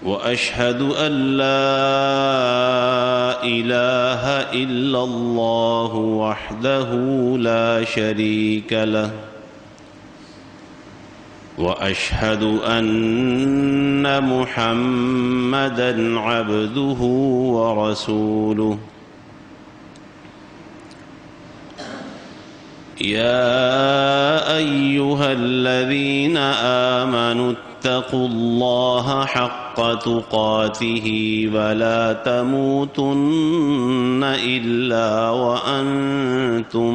وأشهد أن لا إله إلا الله وحده لا شريك له وأشهد أن محمدًا عبده ورسوله يا أيها الذين آمنوا اتقوا الله حق تقاته ولا تموتن إلا وأنتم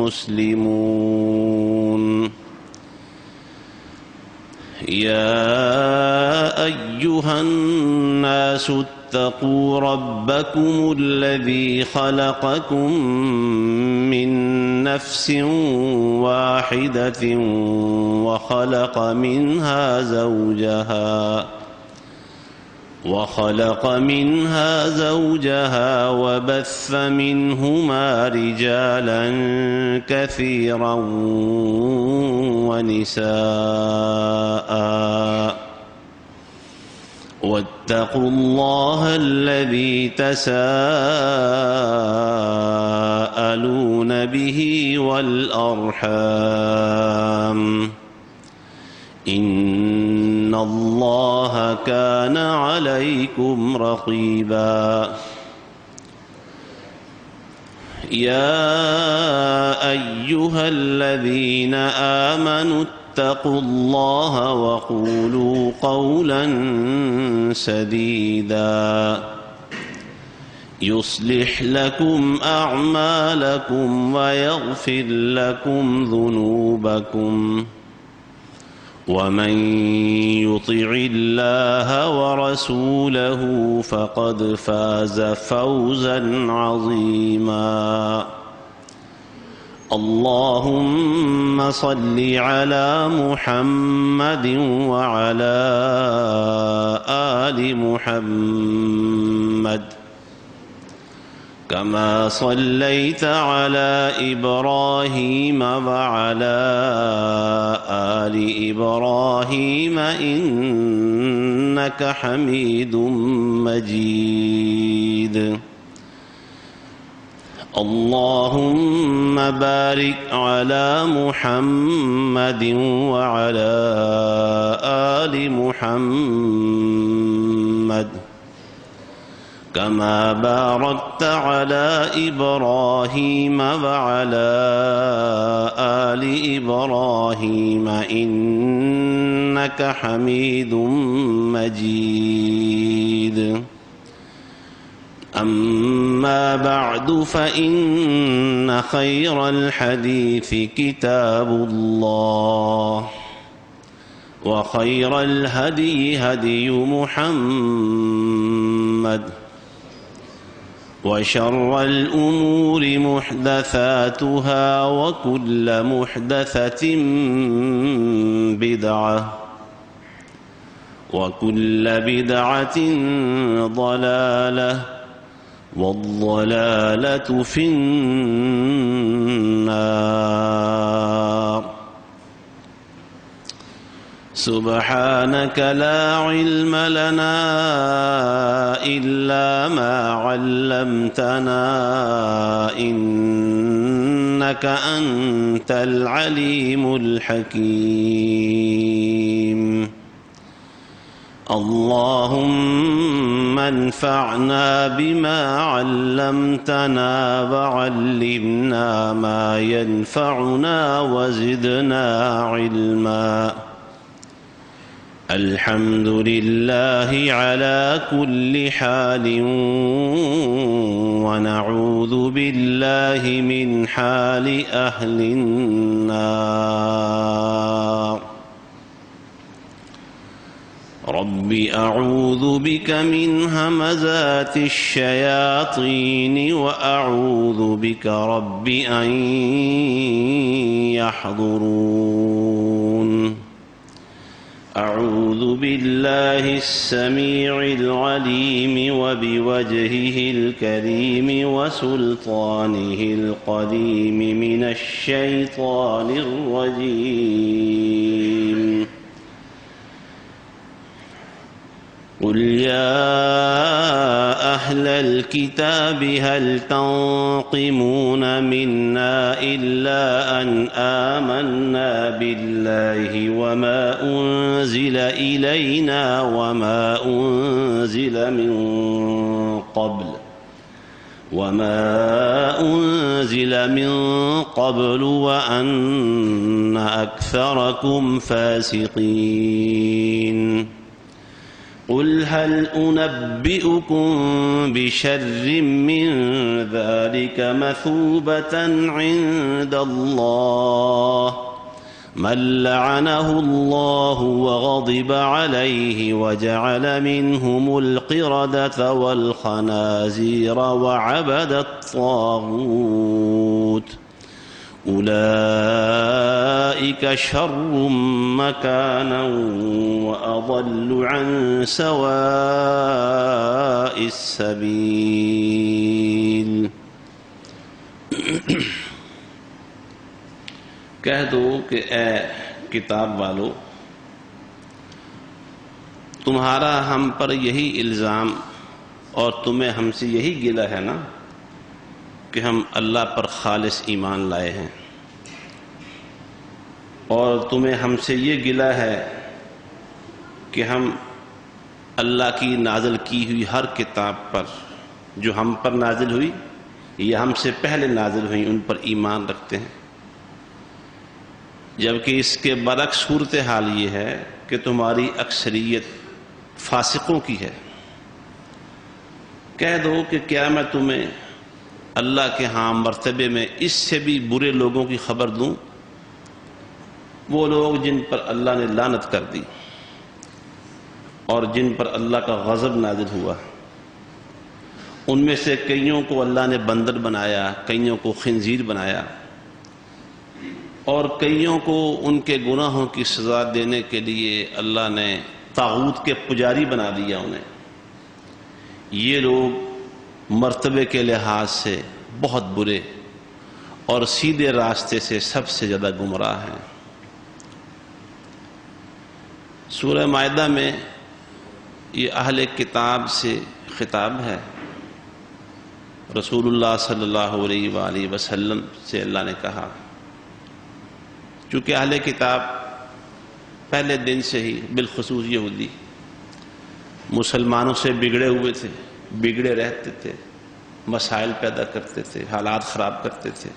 مسلمون يا أيها الناس اتقوا ربكم الذي خلقكم من نفس واحدة وخلق منها زوجها وبث منهما رجالا كثيرا ونساء واتقوا الله الذي تساءلون به والأرحام إن الله كان عليكم رقيبا يا أيها الذين آمنوا اتقوا الله وقولوا قولا سديدا يصلح لكم أعمالكم ويغفر لكم ذنوبكم ومن يطع الله ورسوله فقد فاز فوزا عظيما اللهم صل على محمد وعلى آل محمد كما صليت على إبراهيم وعلى آل إبراهيم إنك حميد مجيد اللهم بارك على محمد وعلى آل محمد كما باركت على إبراهيم وعلى آل إبراهيم إنك حميد مجيد أما بعد فإن خير الحديث كتاب الله وخير الهدي هدي محمد وشر الأمور محدثاتها وكل محدثة بدعة وكل بدعة ضلالة والضلالة في النار سبحانك لا علم لنا إلا ما علمتنا إنك أنت العليم الحكيم اللهم انفعنا بما علمتنا وعلمنا ما ينفعنا وزدنا علما الحمد لله على كل حال ونعوذ بالله من حال أهل النار رب أعوذ بك من همزات الشياطين وأعوذ بك رب أن يحضرون أعوذ بالله السميع العليم وبوجهه الكريم وسلطانه القديم من الشيطان الرجيم قل يا أهل الكتاب هل تنقمون منا إلا أن آمنا بالله وما أنزل إلينا وما أنزل من قبل وأن أكثركم فاسقين قل هل أنبئكم بشر من ذلك مثوبة عند الله من لعنه الله وغضب عليه وجعل منهم القردة والخنازير وعبد الطاغوت أولئك شر مكانا وأضل عن سواء السبيل کہہ دو کہ اے کتاب والو، تمہارا ہم پر یہی الزام اور تمہیں ہم سے یہی گلہ ہے نا کہ ہم اللہ پر خالص ایمان لائے ہیں، اور تمہیں ہم سے یہ گلہ ہے کہ ہم اللہ کی نازل کی ہوئی ہر کتاب پر جو ہم پر نازل ہوئی یا ہم سے پہلے نازل ہوئی ان پر ایمان رکھتے ہیں، جبکہ اس کے برعکس صورتحال یہ ہے کہ تمہاری اکثریت فاسقوں کی ہے۔ کہہ دو کہ کیا میں تمہیں اللہ کے ہاں مرتبے میں اس سے بھی برے لوگوں کی خبر دوں؟ وہ لوگ جن پر اللہ نے لعنت کر دی اور جن پر اللہ کا غضب نازل ہوا، ان میں سے کئیوں کو اللہ نے بندر بنایا، کئیوں کو خنزیر بنایا، اور کئیوں کو ان کے گناہوں کی سزا دینے کے لیے اللہ نے طاغوت کے پجاری بنا دیا انہیں۔ یہ لوگ مرتبے کے لحاظ سے بہت برے اور سیدھے راستے سے سب سے زیادہ گمراہ ہیں۔ سورہ مائدہ میں یہ اہل کتاب سے خطاب ہے، رسول اللہ صلی اللہ علیہ وآلہ وسلم سے اللہ نے کہا، چونکہ اہل کتاب پہلے دن سے ہی بالخصوص یہودی مسلمانوں سے بگڑے ہوئے تھے، بگڑے رہتے تھے، مسائل پیدا کرتے تھے، حالات خراب کرتے تھے۔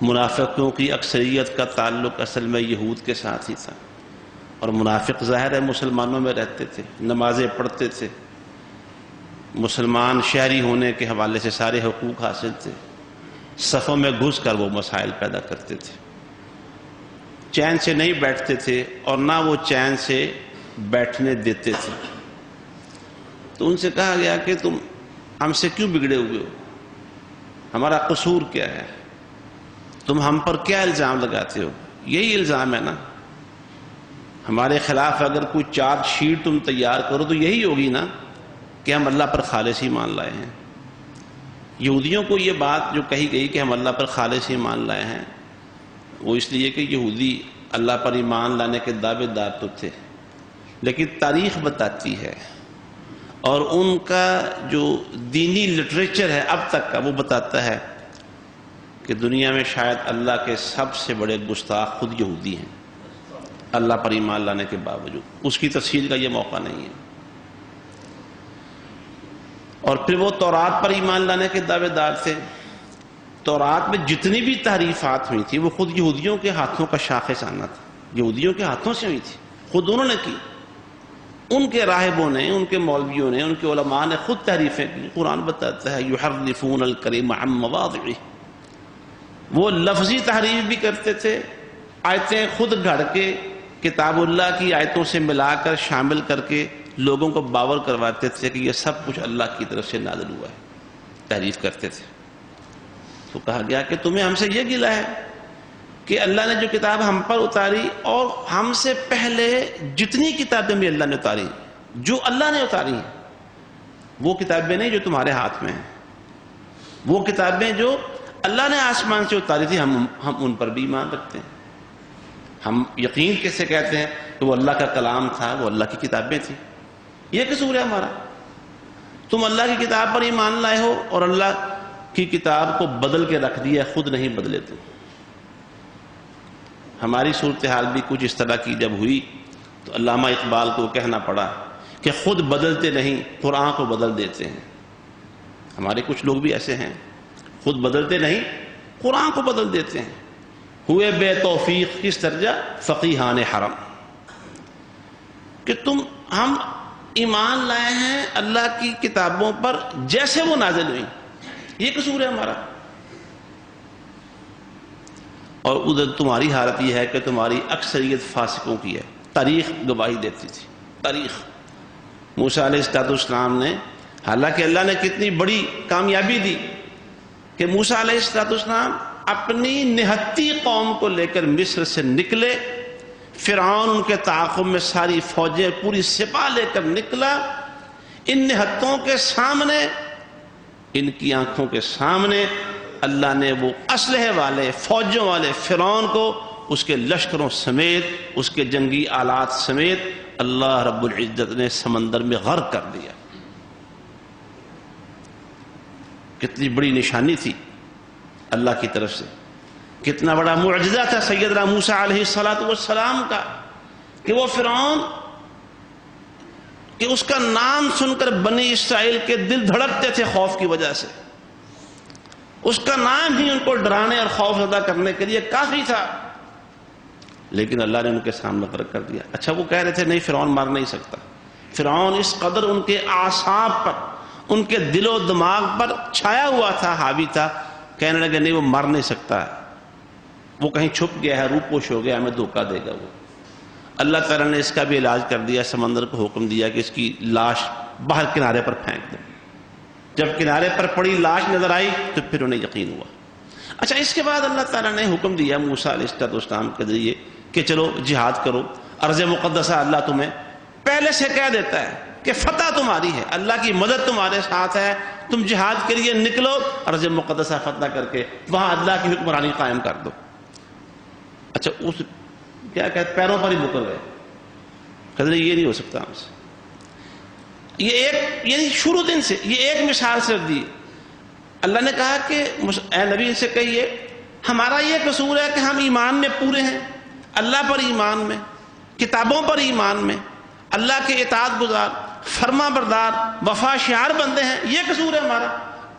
منافقوں کی اکثریت کا تعلق اصل میں یہود کے ساتھ ہی تھا، اور منافق ظاہر ہے مسلمانوں میں رہتے تھے، نمازیں پڑھتے تھے، مسلمان شہری ہونے کے حوالے سے سارے حقوق حاصل تھے، صفوں میں گھس کر وہ مسائل پیدا کرتے تھے، چین سے نہیں بیٹھتے تھے اور نہ وہ چین سے بیٹھنے دیتے تھے۔ تو ان سے کہا گیا کہ تم ہم سے کیوں بگڑے ہوئے ہو؟ ہمارا قصور کیا ہے؟ تم ہم پر کیا الزام لگاتے ہو؟ یہی الزام ہے نا، ہمارے خلاف اگر کوئی چارج شیٹ تم تیار کرو تو یہی ہوگی نا کہ ہم اللہ پر خالص ایمان لائے ہیں۔ یہودیوں کو یہ بات جو کہی گئی کہ ہم اللہ پر خالص ایمان لائے ہیں، وہ اس لیے کہ یہودی اللہ پر ایمان لانے کے دعوے دار تو تھے، لیکن تاریخ بتاتی ہے اور ان کا جو دینی لٹریچر ہے اب تک کا، وہ بتاتا ہے کہ دنیا میں شاید اللہ کے سب سے بڑے گستاخ خود یہودی ہیں، اللہ پر ایمان لانے کے باوجود۔ اس کی تفصیل کا یہ موقع نہیں ہے۔ اور پھر وہ تورات پر ایمان لانے کے دعوے دار تھے۔ تورات میں جتنی بھی تحریفات ہوئی تھی وہ خود یہودیوں کے ہاتھوں کا شاخص آنا تھا، یہودیوں کے ہاتھوں سے ہوئی تھی، خود انہوں نے کی، ان کے راہبوں نے، ان کے مولویوں نے، ان کے علماء نے خود تحریفیں کی۔ قرآن بتاتا ہے یحرفون الکلم عن مواضعہ، وہ لفظی تحریف بھی کرتے تھے، آیتیں خود گھڑ کے کتاب اللہ کی آیتوں سے ملا کر شامل کر کے لوگوں کو باور کرواتے تھے کہ یہ سب کچھ اللہ کی طرف سے نازل ہوا ہے، تحریف کرتے تھے۔ تو کہا گیا کہ تمہیں ہم سے یہ گلہ ہے کہ اللہ نے جو کتاب ہم پر اتاری اور ہم سے پہلے جتنی کتابیں بھی اللہ نے اتاری، جو اللہ نے اتاری ہیں، وہ کتابیں نہیں جو تمہارے ہاتھ میں ہیں، وہ کتابیں جو اللہ نے آسمان سے اتاری تھی، ہم ان پر بھی ایمان رکھتے ہیں۔ ہم یقین کیسے کہتے ہیں کہ وہ اللہ کا کلام تھا، وہ اللہ کی کتابیں تھیں؟ یہ قصور ہے ہمارا؟ تم اللہ کی کتاب پر ایمان لائے ہو اور اللہ کی کتاب کو بدل کے رکھ دیا، خود نہیں بدلے تم۔ ہماری صورتحال بھی کچھ اس طرح کی جب ہوئی تو علامہ اقبال کو کہنا پڑا کہ خود بدلتے نہیں، قرآن کو بدل دیتے ہیں۔ ہمارے کچھ لوگ بھی ایسے ہیں، خود بدلتے نہیں، قرآن کو بدل دیتے ہیں۔ ہوئے بے توفیق کس درجہ فقیہان حرم، کہ ہم ایمان لائے ہیں اللہ کی کتابوں پر جیسے وہ نازل ہوئی، یہ قصور ہے ہمارا۔ اور ادھر تمہاری حالت یہ ہے کہ تمہاری اکثریت فاسقوں کی ہے۔ تاریخ گواہی دیتی تھی، تاریخ۔ موسیٰ علیہ السلام نے، حالانکہ اللہ نے کتنی بڑی کامیابی دی کہ موسیٰ علیہ السلام اپنی نہتی قوم کو لے کر مصر سے نکلے، فرعون ان کے تعاقب میں ساری فوجیں پوری سپاہ لے کر نکلا، ان نہتوں کے سامنے، ان کی آنکھوں کے سامنے اللہ نے وہ اسلحے والے فوجوں والے فرعون کو اس کے لشکروں سمیت، اس کے جنگی آلات سمیت اللہ رب العزت نے سمندر میں غرق کر دیا۔ کتنی بڑی نشانی تھی اللہ کی طرف سے، کتنا بڑا معجزہ تھا سیدنا موسیٰ علیہ السلام کا، کہ وہ فرعون کہ اس کا نام سن کر بنی اسرائیل کے دل دھڑکتے تھے خوف کی وجہ سے، اس کا نام ہی ان کو ڈرانے اور خوف زدہ کرنے کے لیے کافی تھا، لیکن اللہ نے ان کے سامنے غرق کر دیا۔ اچھا وہ کہہ رہے تھے نہیں فرعون مار نہیں سکتا، فرعون اس قدر ان کے اعصاب پر، ان کے دل و دماغ پر چھایا ہوا تھا، حاوی تھا، کہنے لگے نہیں وہ مر نہیں سکتا ہے، وہ کہیں چھپ گیا ہے، روپوش ہو گیا، ہمیں دھوکہ دے گا وہ۔ اللہ تعالیٰ نے اس کا بھی علاج کر دیا، سمندر کو حکم دیا کہ اس کی لاش باہر کنارے پر پھینک دو۔ جب کنارے پر پڑی لاش نظر آئی تو پھر انہیں یقین ہوا۔ اچھا اس کے بعد اللہ تعالیٰ نے حکم دیا موسیٰ علیہ السلام کے ذریعے کہ چلو جہاد کرو، ارض مقدسہ اللہ تمہیں پہلے سے کہہ دیتا ہے کہ فتح تمہاری ہے، اللہ کی مدد تمہارے ساتھ ہے، تم جہاد کے لیے نکلو، ارض مقدسہ فتح کر کے وہاں اللہ کی حکمرانی قائم کر دو۔ اچھا اس کیا کہتے پیروں پر ہی مکر گئے، کہتے یہ نہیں ہو سکتا ہم سے۔ یہ ایک یعنی شروع دن سے یہ ایک مثال سے دی۔ اللہ نے کہا کہ اے نبی ان سے کہیے ہمارا یہ قصور ہے کہ ہم ایمان میں پورے ہیں، اللہ پر ایمان میں، کتابوں پر ایمان میں، اللہ کے اطاعت گزار، فرما بردار، وفا شعار بندے ہیں، یہ قصور ہے ہمارا۔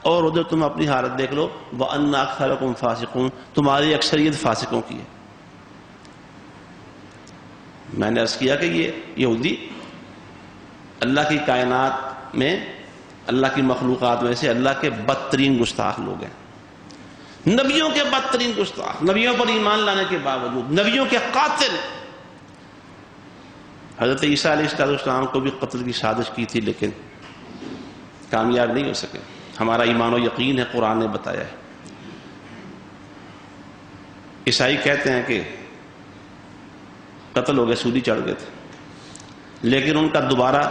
اور ادھر تم اپنی حالت دیکھ لو، وَأَنَّ أَكْثَرَكُمْ فَاسِقُونَ، تمہاری اکثریت فاسقوں کی ہے۔ میں نے عرض کیا کہ یہ یہودی اللہ کی کائنات میں، اللہ کی مخلوقات میں سے اللہ کے بدترین گستاخ لوگ ہیں، نبیوں کے بدترین گستاخ، نبیوں پر ایمان لانے کے باوجود نبیوں کے قاتل۔ حضرت عیسیٰ علیہ السلام کو بھی قتل کی سازش کی تھی لیکن کامیاب نہیں ہو سکے۔ ہمارا ایمان و یقین ہے، قرآن نے بتایا ہے۔ عیسائی کہتے ہیں کہ قتل ہو گئے، سولی چڑھ گئے تھے، لیکن ان کا دوبارہ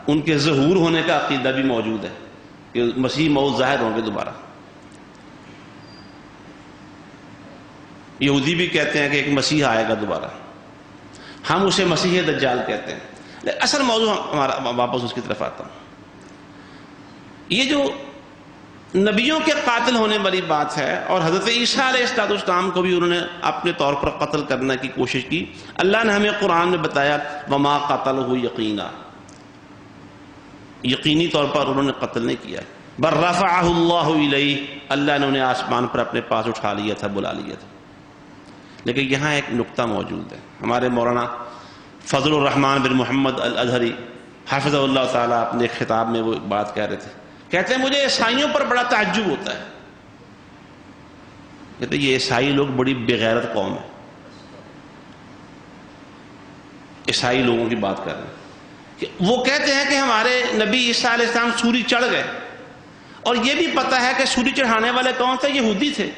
ان کے ظہور ہونے کا عقیدہ بھی موجود ہے کہ مسیح موعود ظاہر ہوں گے دوبارہ۔ یہودی بھی کہتے ہیں کہ ایک مسیح آئے گا دوبارہ، ہم اسے مسیح دجال کہتے ہیں۔ اصل موضوع ہمارا واپس اس کی طرف آتا ہوں۔ یہ جو نبیوں کے قاتل ہونے والی بات ہے، اور حضرت عیسیٰ علیہ السلام کو بھی انہوں نے اپنے طور پر قتل کرنے کی کوشش کی۔ اللہ نے ہمیں قرآن میں بتایا وما قتلہ یقینا، یقینی طور پر انہوں نے قتل نہیں کیا، بل رفعہ اللہ الیہ، اللہ نے انہیں آسمان پر اپنے پاس اٹھا لیا تھا، بلا لیا تھا۔ لیکن یہاں ایک نقطہ موجود ہے۔ ہمارے مولانا فضل الرحمن بن محمد الازہری حافظ اللہ تعالیٰ اپنے خطاب میں وہ بات کہہ رہے تھے، کہتے ہیں مجھے عیسائیوں پر بڑا تعجب ہوتا ہے، کہتے ہیں یہ عیسائی لوگ بڑی بغیرت قوم ہے۔ عیسائی لوگوں کی بات کر رہے ہیں کہ وہ کہتے ہیں کہ ہمارے نبی عیسیٰ علیہ السلام سولی چڑھ گئے، اور یہ بھی پتہ ہے کہ سولی چڑھانے والے کون تھے؟ یہودی تھے۔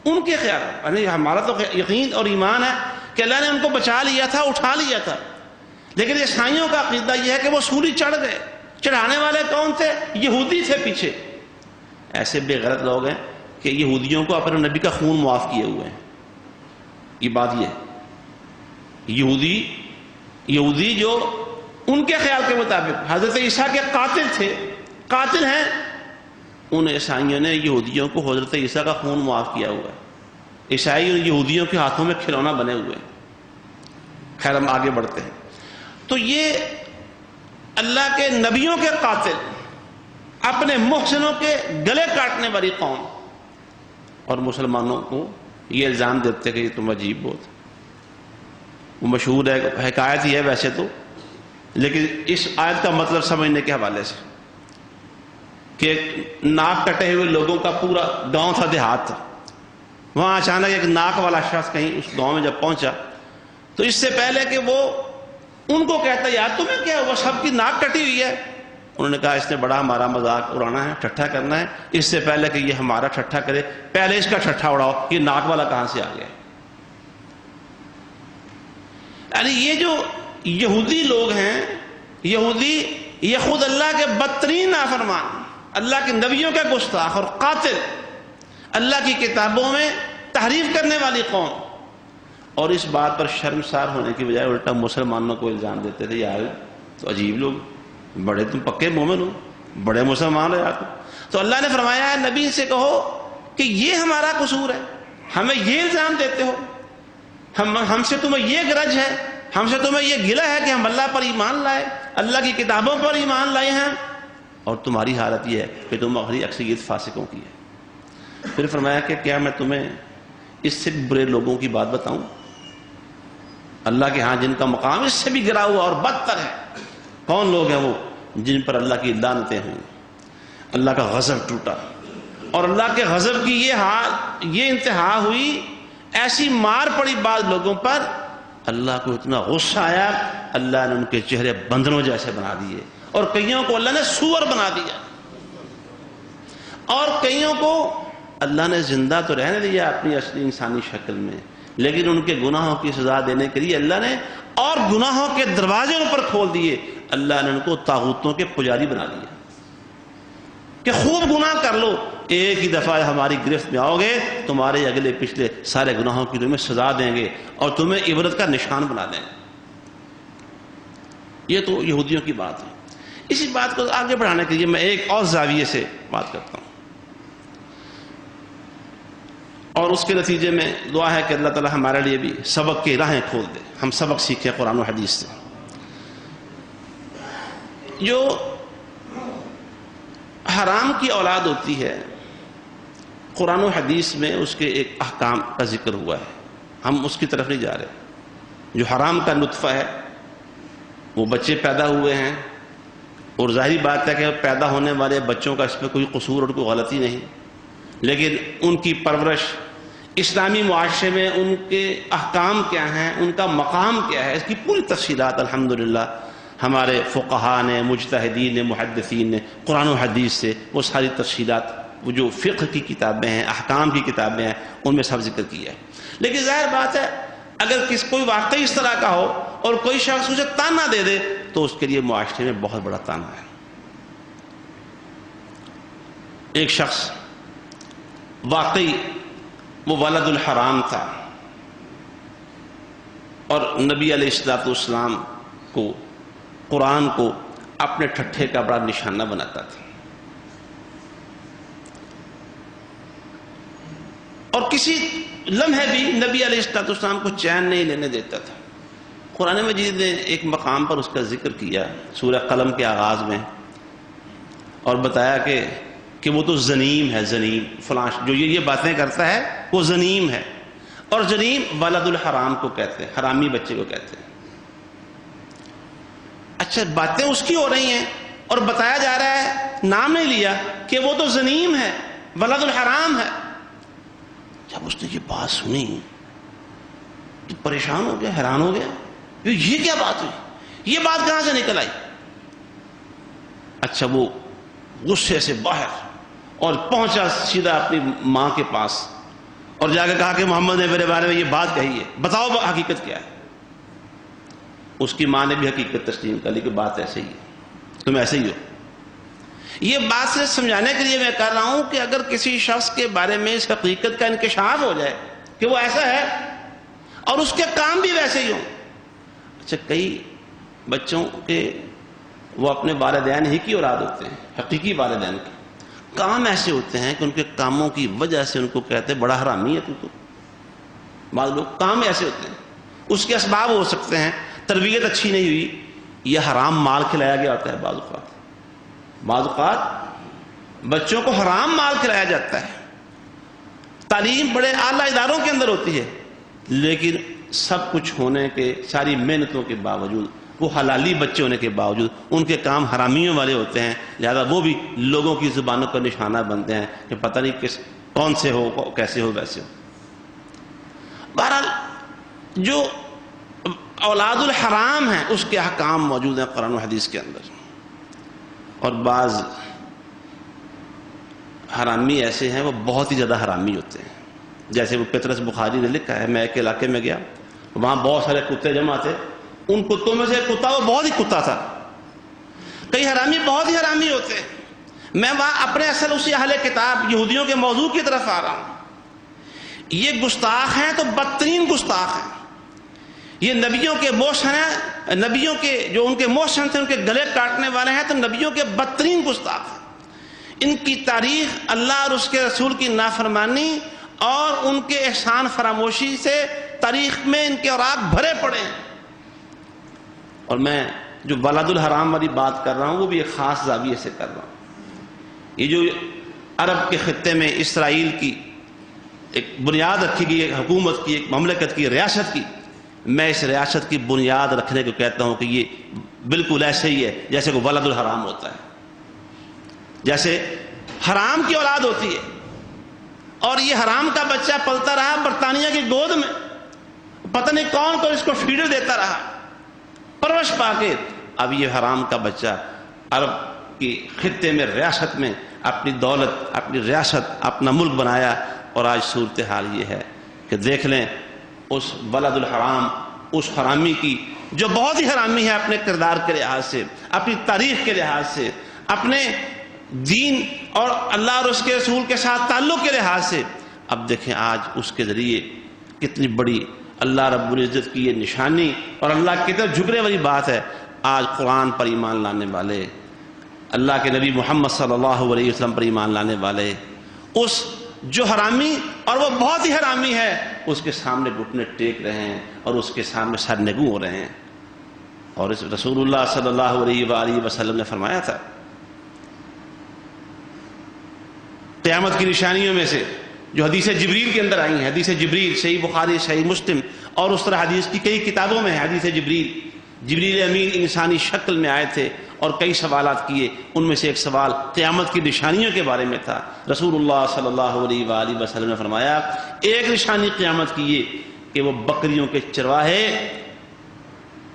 ان کے خیال یعنی ہمارا تو یقین اور ایمان ہے کہ اللہ نے ان کو بچا لیا تھا، اٹھا لیا تھا، لیکن عیسائیوں کا عقیدہ یہ ہے کہ وہ سولی چڑھ گئے۔ چڑھانے والے کون تھے؟ یہودی تھے پیچھے۔ ایسے بے غیرت لوگ ہیں کہ یہودیوں کو اپنے نبی کا خون معاف کیے ہوئے ہیں۔ یہ بات یہ ہے، یہودی جو ان کے خیال کے مطابق حضرت عیسیٰ کے قاتل تھے، قاتل ہیں، ان عیسائیوں نے یہودیوں کو حضرت عیسیٰ کا خون معاف کیا ہوا ہے، عیسائی یہودیوں کے ہاتھوں میں کھلونا بنے ہوئے ہیں۔ خیر ہم آگے بڑھتے ہیں۔ تو یہ اللہ کے نبیوں کے قاتل، اپنے محسنوں کے گلے کاٹنے والی قوم، اور مسلمانوں کو یہ الزام دیتے کہ یہ تم عجیب بہت، وہ مشہور ہے، حکایت ہی ہے ویسے تو، لیکن اس آیت کا مطلب سمجھنے کے حوالے سے کہ ناک کٹے ہوئے لوگوں کا پورا گاؤں تھا، دیہات تھا، وہاں اچانک ایک ناک والا شخص کہیں اس گاؤں میں جب پہنچا تو اس سے پہلے کہ وہ ان کو کہتا یار تمہیں کیا ہوا، سب کی ناک کٹی ہوئی ہے، انہوں نے کہا اس نے بڑا ہمارا مذاق اڑانا ہے، ٹھٹھا کرنا ہے، اس سے پہلے کہ یہ ہمارا ٹھٹھا کرے پہلے اس کا ٹھٹھا اڑاؤ، یہ ناک والا کہاں سے آ گیا۔ یعنی یہ جو یہودی لوگ ہیں، یہودی یہ خود اللہ کے بدترین نافرمان، اللہ کے نبیوں کے گستاخ اور قاتل، اللہ کی کتابوں میں تحریف کرنے والی قوم، اور اس بات پر شرمسار ہونے کی بجائے الٹا مسلمانوں کو الزام دیتے تھے یار تو عجیب لوگ، بڑے تم پکے مومن ہو، بڑے مسلمان ہو یار۔ تو اللہ نے فرمایا ہے نبی سے کہو کہ یہ ہمارا قصور ہے، ہمیں یہ الزام دیتے ہو، ہم سے تمہیں یہ گرج ہے، ہم سے تمہیں یہ گلہ ہے کہ ہم اللہ پر ایمان لائے، اللہ کی کتابوں پر ایمان لائے ہیں، اور تمہاری حالت یہ ہے کہ تمہاری اکثریت فاسقوں کی ہے۔ پھر فرمایا کہ کیا میں تمہیں اس سے برے لوگوں کی بات بتاؤں، اللہ کے ہاں جن کا مقام اس سے بھی گرا ہوا اور بدتر ہے۔ کون لوگ ہیں وہ؟ جن پر اللہ کی لعنتیں ہوئیں، اللہ کا غضب ٹوٹا، اور اللہ کے غضب کی یہ انتہا ہوئی، ایسی مار پڑی بعض لوگوں پر، اللہ کو اتنا غصہ آیا، اللہ نے ان کے چہرے بندروں جیسے بنا دیے، اور کئیوں کو اللہ نے سور بنا دیا، اور کئیوں کو اللہ نے زندہ تو رہنے دیا اپنی اصلی انسانی شکل میں، لیکن ان کے گناہوں کی سزا دینے کے لیے اللہ نے اور گناہوں کے دروازے ان پر کھول دیے، اللہ نے ان کو طاغوتوں کے پجاری بنا دیا کہ خوب گناہ کر لو، ایک ہی دفعہ ہماری گرفت میں آؤ گے، تمہارے اگلے پچھلے سارے گناہوں کی تمہیں سزا دیں گے اور تمہیں عبرت کا نشان بنا دیں گے۔ یہ تو یہودیوں کی بات ہے۔ اسی بات کو آگے بڑھانے کے لیے میں ایک اور زاویے سے بات کرتا ہوں، اور اس کے نتیجے میں دعا ہے کہ اللہ تعالی ہمارے لیے بھی سبق کی راہیں کھول دے، ہم سبق سیکھیں قرآن و حدیث سے۔ جو حرام کی اولاد ہوتی ہے، قرآن و حدیث میں اس کے ایک احکام کا ذکر ہوا ہے، ہم اس کی طرف نہیں جا رہے۔ جو حرام کا نطفہ ہے، وہ بچے پیدا ہوئے ہیں، اور ظاہری بات ہے کہ پیدا ہونے والے بچوں کا اس میں کوئی قصور اور کوئی غلطی نہیں، لیکن ان کی پرورش اسلامی معاشرے میں ان کے احکام کیا ہیں، ان کا مقام کیا ہے، اس کی پوری تفصیلات الحمدللہ ہمارے فقہاء نے، مجتہدین نے، محدثین نے قرآن و حدیث سے وہ ساری تفصیلات، وہ جو فقہ کی کتابیں ہیں، احکام کی کتابیں ہیں، ان میں سب ذکر کیا ہے۔ لیکن ظاہر بات ہے اگر کوئی واقعی اس طرح کا ہو اور کوئی شخص اسے تانا دے دے تو اس کے لیے معاشرے میں بہت بڑا تانا ہے۔ ایک شخص واقعی وہ ولد الحرام تھا، اور نبی علیہ الصلوۃ والسلام کو، قرآن کو اپنے ٹھٹھے کا بڑا نشانہ بناتا تھا، اور کسی لمحے بھی نبی علیہ الصلوۃ والسلام کو چین نہیں لینے دیتا تھا۔ قرآن مجید نے ایک مقام پر اس کا ذکر کیا سورہ قلم کے آغاز میں، اور بتایا کہ وہ تو زنیم ہے، زنیم فلاں جو یہ باتیں کرتا ہے وہ زنیم ہے، اور زنیم ولد الحرام کو کہتے ہیں، حرامی بچے کو کہتے ہیں۔ اچھا باتیں اس کی ہو رہی ہیں اور بتایا جا رہا ہے، نام نہیں لیا کہ وہ تو زنیم ہے، ولد الحرام ہے۔ جب اس نے یہ بات سنی تو پریشان ہو گیا، حیران ہو گیا، یہ کیا بات ہوئی، یہ بات کہاں سے نکل آئی؟ اچھا وہ غصے سے باہر اور پہنچا سیدھا اپنی ماں کے پاس اور جا کے کہا کہ محمد نے میرے بارے میں یہ بات کہی ہے، بتاؤ حقیقت کیا ہے۔ اس کی ماں نے بھی حقیقت تسلیم کر لی کہ بات ایسے ہی ہے، تم ایسے ہی ہو۔ یہ بات سے سمجھانے کے لیے میں کہہ رہا ہوں کہ اگر کسی شخص کے بارے میں اس حقیقت کا انکشاف ہو جائے کہ وہ ایسا ہے اور اس کے کام بھی ویسے ہی ہوں۔ اچھا کئی بچوں کے وہ اپنے والدین ہی کی اولاد ہوتے ہیں، حقیقی والدین کے کام ایسے ہوتے ہیں کہ ان کے کاموں کی وجہ سے ان کو کہتے ہیں بڑا حرامی ہے تو بعض لوگ کام ایسے ہوتے ہیں، اس کے اسباب ہو سکتے ہیں تربیت اچھی نہیں ہوئی یا حرام مال کھلایا گیا ہوتا ہے، بعض اوقات بچوں کو حرام مال کھلایا جاتا ہے، تعلیم بڑے اعلیٰ اداروں کے اندر ہوتی ہے لیکن سب کچھ ہونے کے ساری محنتوں کے باوجود وہ حلالی بچے ہونے کے باوجود ان کے کام حرامیوں والے ہوتے ہیں، لہذا وہ بھی لوگوں کی زبانوں کا نشانہ بنتے ہیں کہ پتہ نہیں کون سے ہو، کیسے ہو، ویسے ہو۔ بہرحال جو اولاد الحرام ہیں اس کے احکام موجود ہیں قرآن و حدیث کے اندر، اور بعض حرامی ایسے ہیں وہ بہت ہی زیادہ حرامی ہوتے ہیں، جیسے وہ پطرس بخاری نے لکھا ہے، میں ایک علاقے میں گیا، وہاں بہت سارے کتے جمع تھے، ان کتوں میں سے ایک کتا وہ بہت ہی کتا تھا، کئی حرامی بہت ہی حرامی ہوتے ہیں۔ میں وہاں اپنے اصل اسی اہل کتاب یہودیوں کے موضوع کی طرف آ رہا ہوں، یہ گستاخ ہیں تو بدترین گستاخ ہیں، یہ نبیوں کے موشن ہیں، نبیوں کے جو ان کے موشن تھے ان کے گلے کاٹنے والے ہیں، تو نبیوں کے بدترین گستاخ ہیں۔ ان کی تاریخ اللہ اور اس کے رسول کی نافرمانی اور ان کے احسان فراموشی سے تاریخ میں ان کے اوراق بھرے پڑے ہیں۔ اور میں جو ولد الحرام والی بات کر رہا ہوں وہ بھی ایک خاص زاویے سے کر رہا ہوں۔ یہ جو عرب کے خطے میں اسرائیل کی ایک بنیاد رکھی گئی، ایک حکومت کی، ایک مملکت کی، ریاست کی، میں اس ریاست کی بنیاد رکھنے کو کہتا ہوں کہ یہ بالکل ایسے ہی ہے جیسے کہ ولد الحرام ہوتا ہے، جیسے حرام کی اولاد ہوتی ہے، اور یہ حرام کا بچہ پلتا رہا برطانیہ کی گود میں، پتہ نہیں کون اس کو فیڈر دیتا رہا پرورش پا کے، اب یہ حرام کا بچہ عرب کی خطے میں ریاست میں اپنی دولت، اپنی ریاست، اپنا ملک بنایا، اور آج صورتحال یہ ہے کہ دیکھ لیں اس ولد الحرام، اس حرامی کی جو بہت ہی حرامی ہے اپنے کردار کے لحاظ سے، اپنی تاریخ کے لحاظ سے، اپنے دین اور اللہ اور اس کے رسول کے ساتھ تعلق کے لحاظ سے، اب دیکھیں آج اس کے ذریعے کتنی بڑی اللہ رب العزت کی یہ نشانی اور اللہ کی طرف جھکنے والی بات ہے۔ آج قرآن پر ایمان لانے والے، اللہ کے نبی محمد صلی اللہ علیہ وسلم پر ایمان لانے والے، اس جو حرامی اور وہ بہت ہی حرامی ہے اس کے سامنے گھٹنے ٹیک رہے ہیں اور اس کے سامنے سرنگوں ہو رہے ہیں۔ اور اس رسول اللہ صلی اللہ علیہ وآلہ وسلم نے فرمایا تھا قیامت کی نشانیوں میں سے جو حدیث جبریل کے اندر آئی ہیں، حدیث جبریل صحیح بخاری، صحیح مسلم اور اس طرح حدیث کی کئی کتابوں میں ہے، حدیث جبریل امین انسانی شکل میں آئے تھے اور کئی سوالات کیے، ان میں سے ایک سوال قیامت کی نشانیوں کے بارے میں تھا۔ رسول اللہ صلی اللہ علیہ وآلہ وسلم نے فرمایا ایک نشانی قیامت کی یہ کہ وہ بکریوں کے چرواہے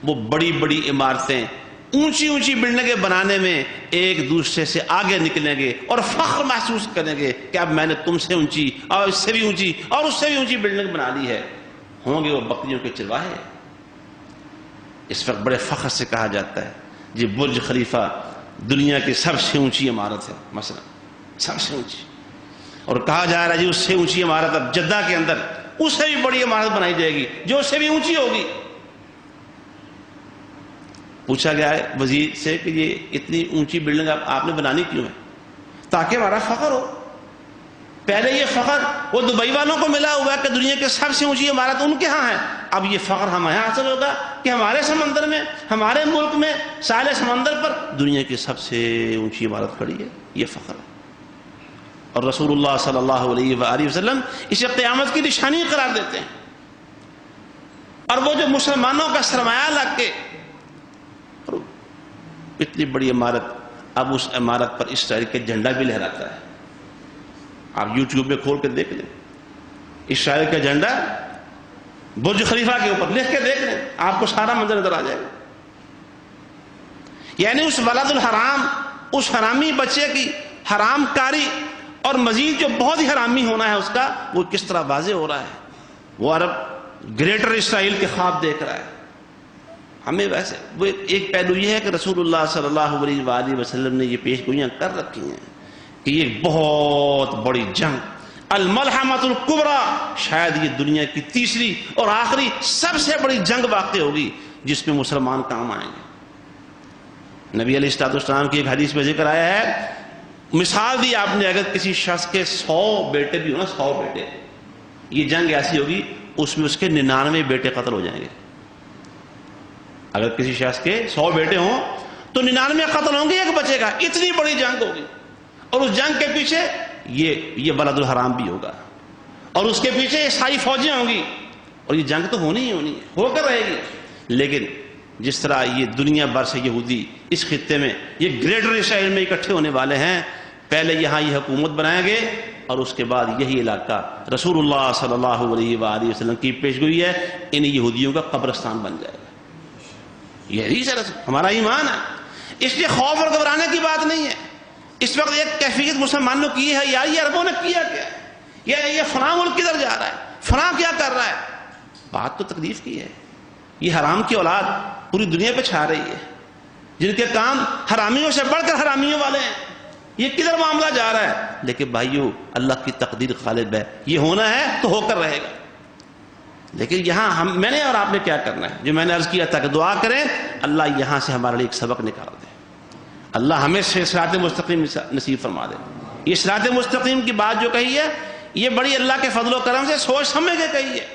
وہ بڑی بڑی عمارتیں، اونچی اونچی بلڈنگیں بنانے میں ایک دوسرے سے آگے نکلیں گے اور فخر محسوس کریں گے کہ اب میں نے تم سے اونچی اور اس سے بھی اونچی اور اس سے بھی اونچی بلڈنگ بنا لی ہے۔ ہوں گے وہ بکریوں کے چرواہے۔ اس وقت بڑے فخر سے کہا جاتا ہے یہ برج خلیفہ دنیا کی سب سے اونچی عمارت ہے، مثلا سب سے اونچی، اور کہا جا رہا ہے جی اس سے اونچی عمارت اب جدہ کے اندر اس سے بھی بڑی عمارت بنائی جائے گی جو اس سے بھی اونچی ہوگی۔ پوچھا گیا ہے وزیر سے کہ یہ اتنی اونچی بلڈنگ آپ نے بنانی کیوں ہے؟ تاکہ ہمارا فخر ہو۔ پہلے یہ فخر وہ دبئی والوں کو ملا ہوا ہے کہ دنیا کے سب سے اونچی عمارت ان کے ہاں ہے، اب یہ فخر ہمیں حاصل ہوگا کہ ہمارے سمندر میں، ہمارے ملک میں، ساحل سمندر پر دنیا کی سب سے اونچی عمارت کھڑی ہے، یہ فخر ہے۔ اور رسول اللہ صلی اللہ علیہ وآلہ وسلم اسے قیامت کی نشانی قرار دیتے ہیں۔ اور وہ جو مسلمانوں کا سرمایہ لگ کے اتنی بڑی عمارت، اب اس عمارت پر اسرائیل کے جھنڈا بھی لہراتا ہے۔ آپ یوٹیوب میں کھول کے دیکھ لیں، اسرائیل کا جھنڈا برج خلیفہ کے اوپر لکھ کے دیکھ لیں، آپ کو سارا منظر نظر آ جائے گا۔ یعنی اس ولد الحرام، اس حرامی بچے کی حرام کاری اور مزید جو بہت ہی حرامی ہونا ہے اس کا، وہ کس طرح واضح ہو رہا ہے۔ وہ عرب گریٹر اسرائیل کے خواب دیکھ رہا ہے۔ ہمیں ویسے وہ ایک پہلو یہ ہے کہ رسول اللہ صلی اللہ علیہ وآلہ وسلم نے یہ پیش گوئیاں کر رکھی ہیں کہ یہ بہت بڑی جنگ الملحمۃ الکبریٰ، شاید یہ دنیا کی تیسری اور آخری سب سے بڑی جنگ واقع ہوگی جس میں مسلمان کام آئیں گے۔ نبی علیہ السلام کی ایک حدیث میں ذکر آیا ہے، مثال دی آپ نے، اگر کسی شخص کے 100 بیٹے بھی ہو نا، 100 بیٹے، یہ جنگ ایسی ہوگی اس میں اس کے 99 بیٹے قتل ہو جائیں گے. اگر کسی شخص کے 100 بیٹے ہوں تو 99 قتل ہوں گے، ایک بچے گا. اتنی بڑی جنگ ہوگی، اور اس جنگ کے پیچھے یہ بلد الحرام بھی ہوگا، اور اس کے پیچھے یہ ساری فوجیں ہوں گی، اور یہ جنگ تو ہونی ہی ہونی ہے، ہو کر رہے گی. لیکن جس طرح یہ دنیا بھر سے یہودی اس خطے میں، یہ گریٹر اسرائیل میں اکٹھے ہونے والے ہیں، پہلے یہاں یہ حکومت بنائیں گے اور اس کے بعد یہی علاقہ رسول اللہ صلی اللہ علیہ وآلہ وسلم کی پیشگوئی ہے، ان یہودیوں کا قبرستان بن جائے گا. یہی سر ہمارا ایمان ہے. اس لیے خوف اور گھبرانے کی بات نہیں ہے. اس وقت ایک کیفیت مسلمانوں کی ہے، یار یہ عربوں نے کیا کیا، یہ فلاں ملک کدھر جا رہا ہے، فلاں کیا کر رہا ہے. بات تو تکلیف کی ہے. یہ حرام کی اولاد پوری دنیا پہ چھا رہی ہے، جن کے کام حرامیوں سے بڑھ کر حرامیوں والے ہیں. یہ کدھر معاملہ جا رہا ہے. لیکن بھائیو، اللہ کی تقدیر غالب ہے، یہ ہونا ہے تو ہو کر رہے گا. لیکن یہاں میں نے اور آپ نے کیا کرنا ہے، جو میں نے عرض کیا تھا کہ دعا کریں اللہ یہاں سے ہمارے لیے ایک سبق نکال دے، اللہ ہمیں صراط مستقیم نصیب فرما دے. یہ صراط مستقیم کی بات جو کہی ہے، یہ بڑی اللہ کے فضل و کرم سے سوچ سمجھ کے کہی ہے.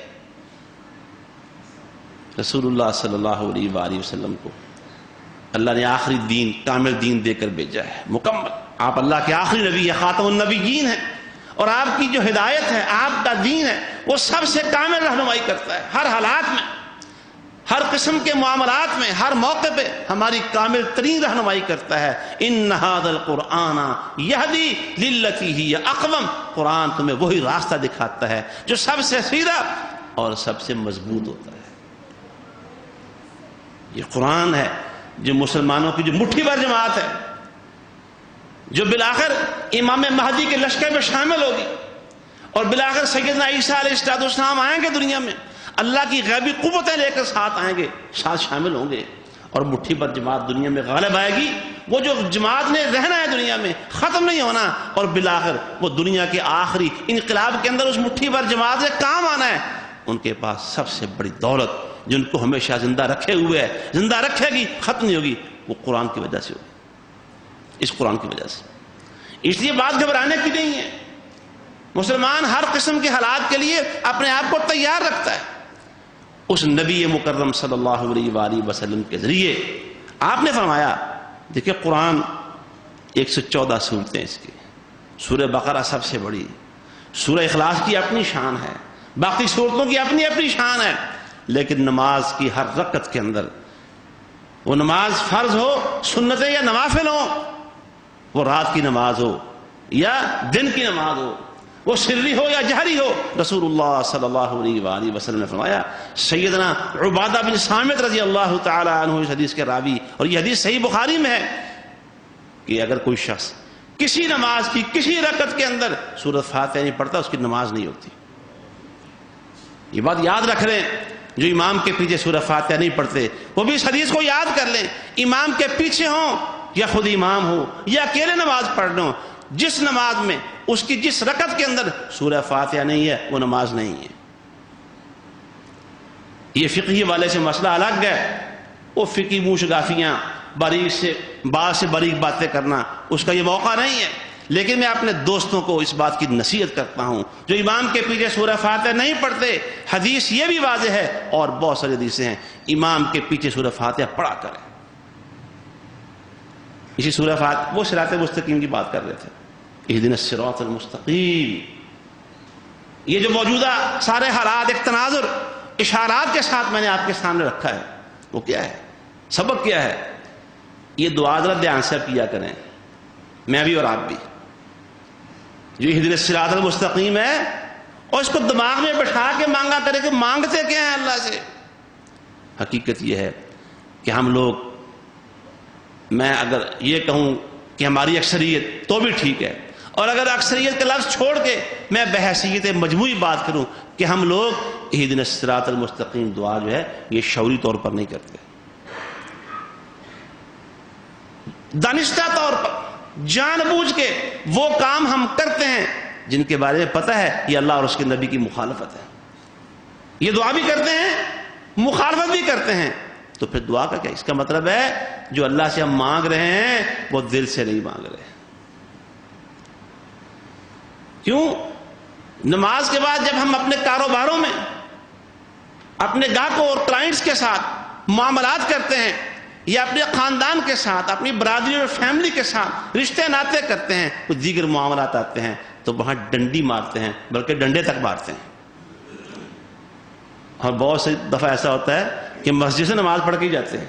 رسول اللہ صلی اللہ علیہ وآلہ وسلم کو اللہ نے آخری دین، کامل دین دے کر بھیجا ہے، مکمل. آپ اللہ کے آخری نبی ہیں، خاتم النبیین ہیں، اور آپ کی جو ہدایت ہے، آپ کا دین ہے، وہ سب سے کامل رہنمائی کرتا ہے. ہر حالات میں، ہر قسم کے معاملات میں، ہر موقع پہ ہماری کامل ترین رہنمائی کرتا ہے. ان ھذا القرآن یہدی للتی ہی اقوم. قرآن تمہیں وہی راستہ دکھاتا ہے جو سب سے سیدھا اور سب سے مضبوط ہوتا ہے. یہ قرآن ہے جو مسلمانوں کی جو مٹھی بھر جماعت ہے، جو بالآخر امام مہدی کے لشکر میں شامل ہوگی، اور بالآخر سیدنا عیسیٰ علیہ السلام آئیں گے دنیا میں، اللہ کی غیبی قوتیں لے کر ساتھ آئیں گے، ساتھ شامل ہوں گے، اور مٹھی بھر جماعت دنیا میں غالب آئے گی. وہ جو جماعت نے رہنا ہے دنیا میں، ختم نہیں ہونا، اور بالآخر وہ دنیا کے آخری انقلاب کے اندر اس مٹھی بھر جماعت سے کام آنا ہے. ان کے پاس سب سے بڑی دولت جن کو ہمیشہ زندہ رکھے ہوئے ہے، زندہ رکھے گی، ختم نہیں ہوگی، وہ قرآن کی وجہ سے ہوگی، اس قرآن کی وجہ سے. اس لیے بات گھبرانے کی نہیں ہے. مسلمان ہر قسم کے حالات کے لیے اپنے آپ کو تیار رکھتا ہے. اس نبی مکرم صلی اللہ علیہ وآلہ وسلم کے ذریعے آپ نے فرمایا، دیکھیں قرآن 114 صورتیں اس کی، سورہ بقرہ سب سے بڑی، سورہ اخلاص کی اپنی شان ہے، باقی صورتوں کی اپنی اپنی شان ہے. لیکن نماز کی ہر رکعت کے اندر، وہ نماز فرض ہو، سنتیں یا نوافل ہو، وہ رات کی نماز ہو یا دن کی نماز ہو، وہ سری ہو یا جہری ہو، رسول اللہ صلی اللہ علیہ وآلہ وسلم نے فرمایا. سیدنا عبادہ بن صامت رضی اللہ تعالی عنہ اس حدیث کے راوی، اور یہ حدیث صحیح بخاری میں ہے، کہ اگر کوئی شخص کسی نماز کی کسی رکعت کے اندر سورۃ فاتحہ نہیں پڑھتا، اس کی نماز نہیں ہوتی. یہ بات یاد رکھ لیں. جو امام کے پیچھے سورہ فاتحہ نہیں پڑھتے، وہ بھی اس حدیث کو یاد کر لیں. امام کے پیچھے ہوں یا خود امام ہو یا اکیلے نماز پڑھ لو، جس نماز میں اس کی جس رکعت کے اندر سورہ فاتحہ نہیں ہے، وہ نماز نہیں ہے. یہ فقہی والے سے مسئلہ الگ ہے. وہ فقہی منہ شگافیاں، باریک سے باریک باتیں کرنا، اس کا یہ موقع نہیں ہے. لیکن میں اپنے دوستوں کو اس بات کی نصیحت کرتا ہوں، جو امام کے پیچھے سورہ فاتحہ نہیں پڑھتے، حدیث یہ بھی واضح ہے اور بہت ساری حدیثیں ہیں، امام کے پیچھے سورہ فاتحہ پڑھا کریں. اسی سورہ فاتحہ، وہ صراط مستقیم کی بات کر رہے تھے، اہدنا الصراط المستقیم. یہ جو موجودہ سارے حالات، ایک تناظر اشارات کے ساتھ میں نے آپ کے سامنے رکھا ہے، وہ کیا ہے، سبق کیا ہے. یہ دعا ذرا دھیان سے کیا کریں، میں بھی اور آپ بھی. جو اہدنا الصراط المستقیم ہے، اور اس کو دماغ میں بٹھا کے مانگا کرے کہ مانگتے کیا ہیں اللہ سے. حقیقت یہ ہے کہ ہم لوگ، میں اگر یہ کہوں کہ ہماری اکثریت تو بھی ٹھیک ہے، اور اگر اکثریت کا لفظ چھوڑ کے میں بحیثیت مجموعی بات کروں کہ ہم لوگ اہدنا الصراط المستقیم دعا جو ہے یہ شعوری طور پر نہیں کرتے، دانستہ طور پر جان بوجھ کے وہ کام ہم کرتے ہیں جن کے بارے میں پتہ ہے یہ اللہ اور اس کے نبی کی مخالفت ہے. یہ دعا بھی کرتے ہیں، مخالفت بھی کرتے ہیں. تو پھر دعا کا کیا؟ اس کا مطلب ہے جو اللہ سے ہم مانگ رہے ہیں وہ دل سے نہیں مانگ رہے. کیوں؟ نماز کے بعد جب ہم اپنے کاروباروں میں اپنے گاہکوں اور کلائنٹس کے ساتھ معاملات کرتے ہیں یا اپنے خاندان کے ساتھ اپنی برادری اور فیملی کے ساتھ رشتے ناطے کرتے ہیں، کچھ دیگر معاملات آتے ہیں تو وہاں ڈنڈی مارتے ہیں، بلکہ ڈنڈے تک مارتے ہیں. اور بہت سی دفعہ ایسا ہوتا ہے کہ مسجد سے نماز پڑھ کے ہی جاتے ہیں،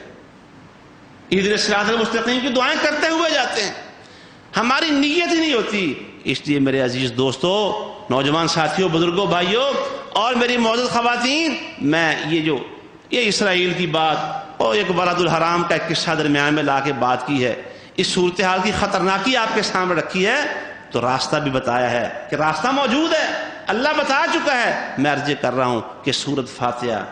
اہدنا الصراط المستقیم کی دعائیں کرتے ہوئے جاتے ہیں، ہماری نیت ہی نہیں ہوتی. اس لیے میرے عزیز دوستو، نوجوان ساتھیوں، بزرگوں، بھائیوں اور میری معزز خواتین، میں یہ اسرائیل کی بات اور ایک بلد الحرام کا ایک قصہ درمیان میں لا کے بات کی ہے، اس صورتحال کی خطرناکی آپ کے سامنے رکھی ہے، تو راستہ بھی بتایا ہے کہ راستہ موجود ہے، اللہ بتا چکا ہے. میں عرض کر رہا ہوں کہ سورۃ فاتحہ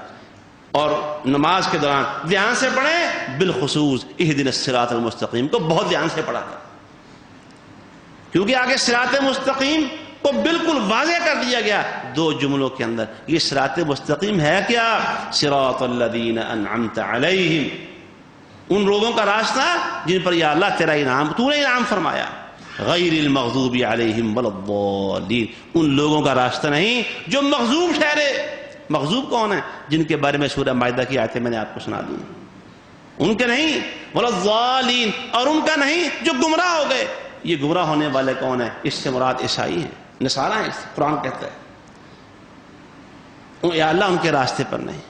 اور نماز کے دوران دھیان سے پڑھیں، بالخصوص اہدنا الصراط المستقیم کو بہت دھیان سے پڑھا تھا، کیونکہ آگے صراط مستقیم کو بالکل واضح کر دیا گیا 2 جملوں کے اندر. یہ صراط مستقیم ہے کیا؟ صراط الذین انعمت علیہم، ان لوگوں کا راستہ جن پر یا اللہ تیرا انعام، تو نے انعام فرمایا. غیر المغضوب علیہم ولا الضالین، ان لوگوں کا راستہ نہیں جو مغضوب ٹھہرے. مغضوب کون ہے؟ جن کے بارے میں سورہ مائدہ کی آیتیں میں نے آپ کو سنا دی، ان کے نہیں. ولا الضالین، اور ان کا نہیں جو گمراہ ہو گئے. یہ گمراہ ہونے والے کون ہیں؟ اس سے مراد عیسائی ہیں، نصارہ ہیں، قرآن کہتا ہے. یا اللہ ان کے راستے پر نہیں،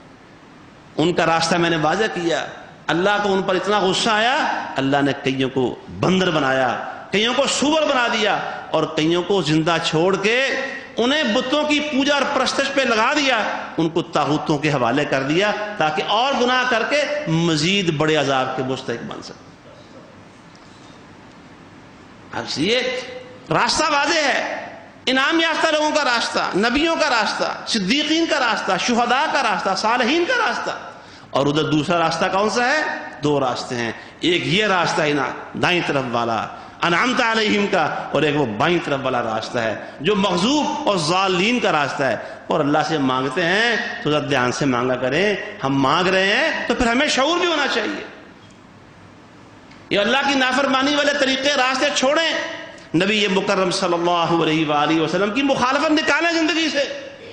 ان کا راستہ میں نے واضح کیا. اللہ کو ان پر اتنا غصہ آیا، اللہ نے کئیوں کو بندر بنایا، کئیوں کو سور بنا دیا، اور کئیوں کو زندہ چھوڑ کے انہیں بتوں کی پوجا اور پرستش پہ لگا دیا، ان کو طاغوتوں کے حوالے کر دیا تاکہ اور گناہ کر کے مزید بڑے عذاب کے مستحق بن سکے. اس لیے راستہ واضح ہے، انعام یافتہ لوگوں کا راستہ، نبیوں کا راستہ، صدیقین کا راستہ، شہداء کا راستہ، صالحین کا راستہ. اور ادھر دوسرا راستہ کون سا ہے؟ 2 راستے ہیں، ایک یہ راستہ ہے دائیں طرف والا انعمت علیہم کا، اور ایک وہ بائیں طرف والا راستہ ہے جو مغضوب اور ضالین کا راستہ ہے. اور اللہ سے مانگتے ہیں تو ذرا دھیان سے مانگا کریں. ہم مانگ رہے ہیں تو پھر ہمیں شعور بھی ہونا چاہیے. یہ اللہ کی نافرمانی والے طریقے راستے چھوڑیں، نبی مکرم صلی اللہ علیہ وآلہ وسلم کی مخالفت نکالیں زندگی سے.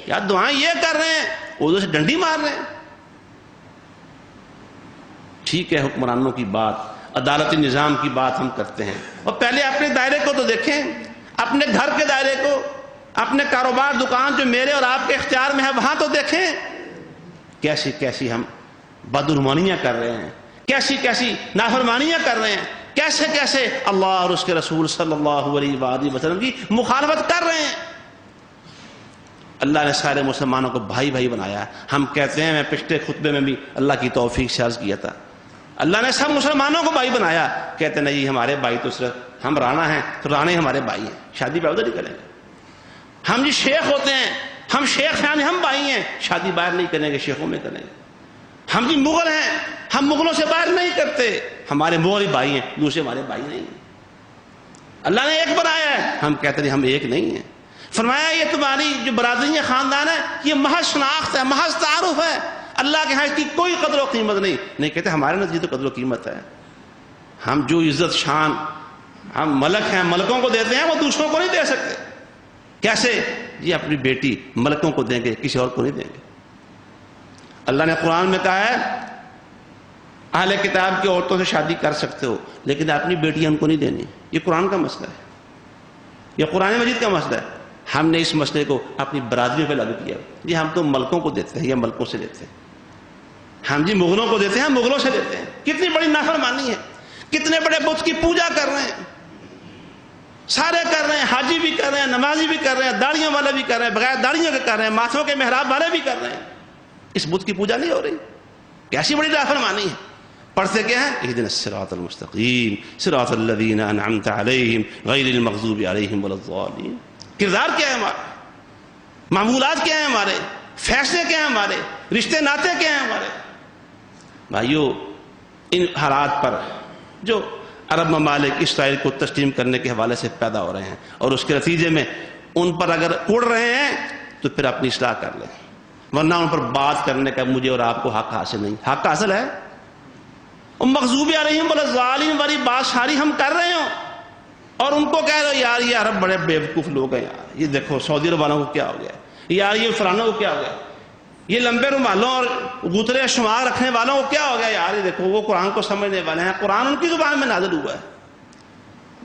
یار دعائیں یہ کر رہے ہیں، اردو سے ڈنڈی مار رہے ہیں. ٹھیک ہے، حکمرانوں کی بات، عدالتی نظام کی بات ہم کرتے ہیں، اور پہلے اپنے دائرے کو تو دیکھیں، اپنے گھر کے دائرے کو، اپنے کاروبار دکان جو میرے اور آپ کے اختیار میں ہے وہاں تو دیکھیں. کیسی کیسی ہم بدعنوانیاں کر رہے ہیں، کیسی کیسی نافرمانیاں کر رہے ہیں، کیسے کیسے اللہ اور اس کے رسول صلی اللہ علیہ وآلہ وسلم کی مخالفت کر رہے ہیں. اللہ نے سارے مسلمانوں کو بھائی بھائی بنایا. ہم کہتے ہیں، میں پچھلے خطبے میں بھی اللہ کی توفیق سے عرض کیا تھا، اللہ نے سب مسلمانوں کو بھائی بنایا. کہتے ہیں نہیں، ہمارے بھائی تو صرف ہم رانا ہیں تو رانے ہمارے بھائی ہیں، شادی بیاہ ادھر ہی کریں گے. ہم جی شیخ ہوتے ہیں، ہم شیخ ہیں، ہم بھائی ہیں، شادی باہر نہیں کریں گے، شیخوں میں کریں گے. ہم جی مغل ہیں، ہم مغلوں سے باہر نہیں کرتے، ہمارے مغل بھائی ہیں، دوسرے ہمارے بھائی نہیں ہیں. اللہ نے ایک بنایا ہے، ہم کہتے ہیں ہم ایک نہیں ہیں. فرمایا یہ تمہاری جو برادری ہے، خاندان ہے، یہ محض شناخت ہے، محض تعارف ہے، اللہ کے ہاں اس کی کوئی قدر و قیمت نہیں. نہیں کہتے ہمارے نزدیک تو قدر و قیمت ہے. ہم جو عزت شان ہم ملک ہیں، ملکوں کو دیتے ہیں، وہ دوسروں کو نہیں دے سکتے. کیسے؟ یہ اپنی بیٹی ملکوں کو دیں گے، کسی اور کو نہیں دیں گے. اللہ نے قرآن میں کہا ہے اہل کتاب کی عورتوں سے شادی کر سکتے ہو، لیکن اپنی بیٹیاں ان کو نہیں دینی. یہ قرآن کا مسئلہ ہے، یہ قرآن مجید کا مسئلہ ہے. ہم نے اس مسئلے کو اپنی برادری پہ لاگو کیا. جی ہم تو ملکوں کو دیتے ہیں یا ملکوں سے لیتے ہیں. ہم جی مغلوں کو دیتے ہیں، مغلوں سے لیتے ہیں. کتنی بڑی نافرمانی ہے، کتنے بڑے بت کی پوجا کر رہے ہیں. سارے کر رہے ہیں، حاجی بھی کر رہے ہیں، نمازی بھی کر رہے ہیں، داڑیوں والے بھی کر رہے ہیں، بغیر داڑیوں کے کر رہے ہیں، ماتھوں کے محراب والے بھی کر رہے ہیں. اس بت کی پوجا نہیں ہو رہی. کیسی بڑی نافرمانی ہے. پڑھتے کیا ہے؟ اہدنا الصراط المستقیم صراط الذین انعمت علیہم غیر المغضوب علیہم ولا الضالین. کردار کیا ہے ہمارا، معمولات کیا ہیں ہمارے، فیصلے کیا ہیں ہمارے، رشتے ناطے کیا ہیں ہمارے. بھائیو، ان حالات پر جو عرب ممالک اسرائیل کو تسلیم کرنے کے حوالے سے پیدا ہو رہے ہیں اور اس کے نتیجے میں ان پر اگر اڑ رہے ہیں تو پھر اپنی اصلاح کر لیں، ورنہ ان پر بات کرنے کا مجھے اور آپ کو حق حاصل نہیں. حق حاصل ہے، مغضوب علیہم والضالین والی بات ساری ہم کر رہے ہوں اور ان کو کہہ رہے یار یہ عرب بڑے بیوقوف لوگ ہیں یار، یہ دیکھو سعودی عرب والوں کو کیا ہو گیا، یار یہ فلانوں کو کیا ہو گیا، یہ لمبے رومالوں اور گوترے شمار رکھنے والوں کو کیا ہو گیا، یار یہ دیکھو وہ قرآن کو سمجھنے والے ہیں، قرآن ان کی زبان میں نازل ہوا ہے۔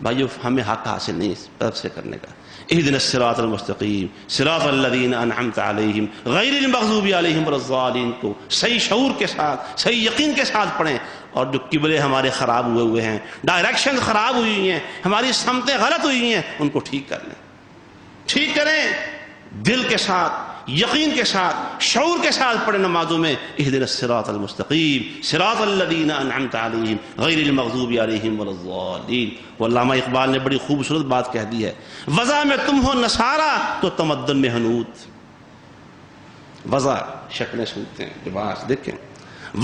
بھائیو ہمیں حق حاصل نہیں اس طرف سے کرنے کا۔ اہدنا الصراط المستقیم صراط الذین انعمت علیہم غیر المغضوب علیہم ولا الضالین کو صحیح شعور کے ساتھ صحیح یقین کے ساتھ پڑھیں، اور جو قبلے ہمارے خراب ہوئے ہیں، ڈائریکشن خراب ہوئی ہیں، ہماری سمتیں غلط ہوئی ہیں، ان کو ٹھیک کر لیں، ٹھیک کریں، دل کے ساتھ یقین کے ساتھ شعور کے ساتھ پڑھیں نمازوں میں اہدنا الصراط المستقیم صراط الذین انعمت علیہم غیر المغضوب علیہم ولا الضالین۔ علامہ اقبال نے بڑی خوبصورت بات کہہ دی ہے، وضع میں تم ہو نصارہ تو تمدن میں حنوط، وضع شکلیں سنتے ہیں لباس دیکھیں،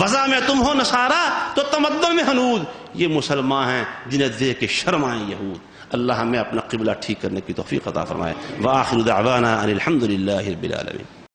وضع میں تم ہو نصارہ تو تمدن میں حنوط، یہ مسلمان ہیں جنہیں دیکھ کے شرم آئیں یہود۔ اللہ ہمیں اپنا قبلہ ٹھیک کرنے کی توفیق عطا فرمائے۔ وآخر دعوانا ان الحمد للہ رب العالمین۔